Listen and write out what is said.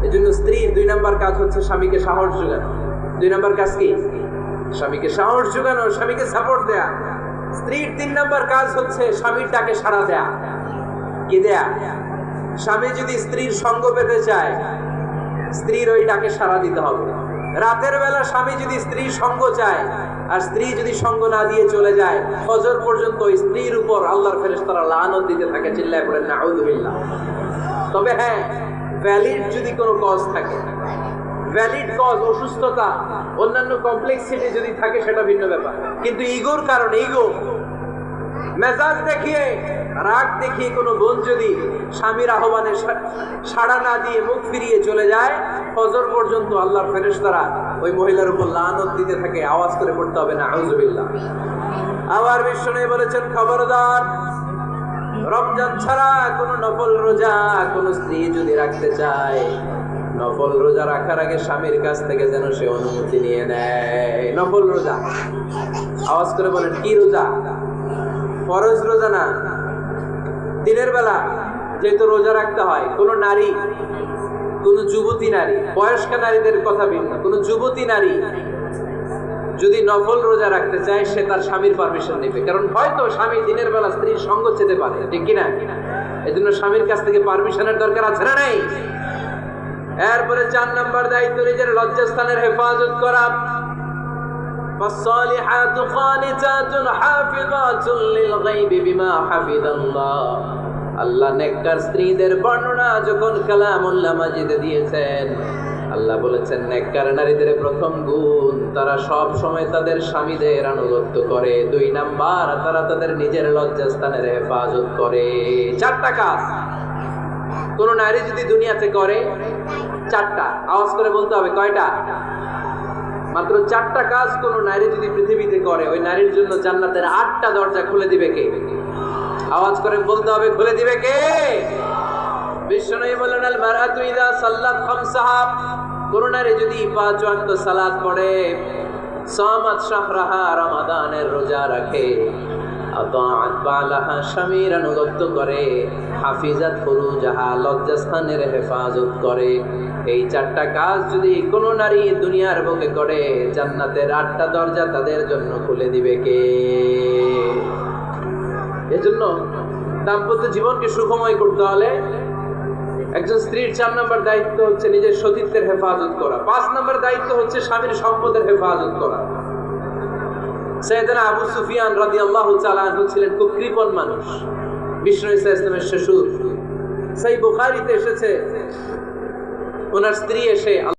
এজন্য স্ত্রীর 2 নাম্বার কাজ হচ্ছে স্বামীকে সাহস যোগানো। 2 নাম্বার কাজ কি? স্বামীকে সাহস যোগানো, স্বামীকে সাপোর্ট দেয়া। স্ত্রীর 3 নাম্বার কাজ হচ্ছে স্বামীর ডাকে সাড়া দেয়া। কি দেয়া? স্বামী যদি স্ত্রীর সঙ্গ পেতে চায়, স্ত্রীর ওই ডাকে সাড়া দিতে হবে। রাতের বেলা স্বামী যদি স্ত্রীর সঙ্গ চায় আর স্ত্রী যদি সঙ্গ না দিয়ে চলে যায়, ফজর পর্যন্ত স্ত্রীর উপর আল্লাহর ফেরেশতারা লানত দিতে থাকে। চিল্লায় পড়েন নাউযুবিল্লাহ। তবে হ্যাঁ, ভ্যালিড যদি কোনো কজ থাকে, ভ্যালিড কজ, অসুস্থতা, অন্যান্য কমপ্লেক্সিটি যদি থাকে সেটা ভিন্ন ব্যাপার। কিন্তু ইগোর কারণে, ইগো, মেজাজ দেখিয়ে, রাগ দেখিয়ে কোনো বোন যদি স্বামীর আহ্বানে সাড়া না দিয়ে মুখ ফিরিয়ে চলে যায়, ফজর পর্যন্ত আল্লাহর ফেরেশতারা ওই মহিলার উপর লানত দিতে থাকে। আওয়াজ করে পড়তে হবে নাউযুবিল্লাহ। আবার বিশ্বনবী বলেছেন, খবরদার, রমজান ছাড়া কোনো নফল রোজা কোনো স্ত্রী যদি রাখতে চায়, নফল রোজা রাখার আগে স্বামীর কাছ থেকে যেন সে অনুমতি নিয়ে নেয়। নফল রোজা, আওয়াজ করে বলেন কি রোজা? ফরজ রোজা না। দিনের বেলা যেহেতু রোজা রাখতে হয়, কোনো নারী, কোনো যুবতী নারী, বয়স্ক নারীদের কথা ভিন্ন, কোনো যুবতী নারী যদি নফল রোজা রাখতে চায়, সে তার স্বামীর পারমিশন নেবে। কারণ হয়তো স্বামী দিনের বেলা স্ত্রীর সঙ্গ চেতে পারে, ঠিক কিনা? এই জন্য স্বামীর কাছ থেকে পারমিশনের দরকার আছে না নাই? এরপরে 4 নাম্বার দায়িত্ব নিজের লজ্জাস্থানের হেফাজত করা। فالصالحات قانتات حافظات للغيب بما حفظ الله। আল্লাহ নেককার স্ত্রীদের বর্ণনা যখন কালামুল্লাহ মাজিদে দিয়েছেন, আল্লাহ বলেছেন নেককার নারীদের প্রথম গুণ, তারা সব সময় তাদের স্বামীদের আনুগত্য করে। 2 নাম্বার, তারা তাদের নিজের লজ্জাস্থানের হেফাজত করে। 4টা কাজ কোন নারী যদি দুনিয়াতে করে, 4টা, আওয়াজ করে বলতে হবে কয়টা? মাত্র 4টা কাজ কোন নারী যদি পৃথিবীতে করে, ওই নারীর জন্য জান্নাতের 8টা দরজা খুলে দিবে কে? আওয়াজ করে বলতে হবে, খুলে দিবে কে? বিশ্বনবী বলেন, আল মারআতু ইযা সাল্লাত খামসাহা, কোন নারী যদি 5 ওয়াক্ত সালাত পড়ে, সামাত শাহরাহা, রমাদানের রোজা রাখে, আতাআত বালাহা, স্বামীর আনুগত্য করে, হাফিজাত ফুরুজাহা, লজ্জাস্থানের হেফাজত করে। এই 4টা কাজ যদি কোন নারী দুনিয়ার বুকে করে, জান্নাতের 8টা দরজা তাদের জন্য খুলে দিবে কে? এজন্য দাম্পত্য জীবনকে সুখময় করতে হলে একজন স্ত্রীর 4 নম্বর দায়িত্ব হচ্ছে নিজের সতীত্বের হেফাজত করা। 5 নম্বর দায়িত্ব হচ্ছে স্বামীর সম্পদের হেফাজত করা। সাইয়েদনা আবু সুফিয়ান রাদিয়াল্লাহু তাআলা আনহু ছিলেন খুব কৃপণ মানুষ, বিষ্ণু ইসা ইসলামের শ্বশুর। সহিহ বুখারীতে এসেছে, ওনার স্ত্রী এসে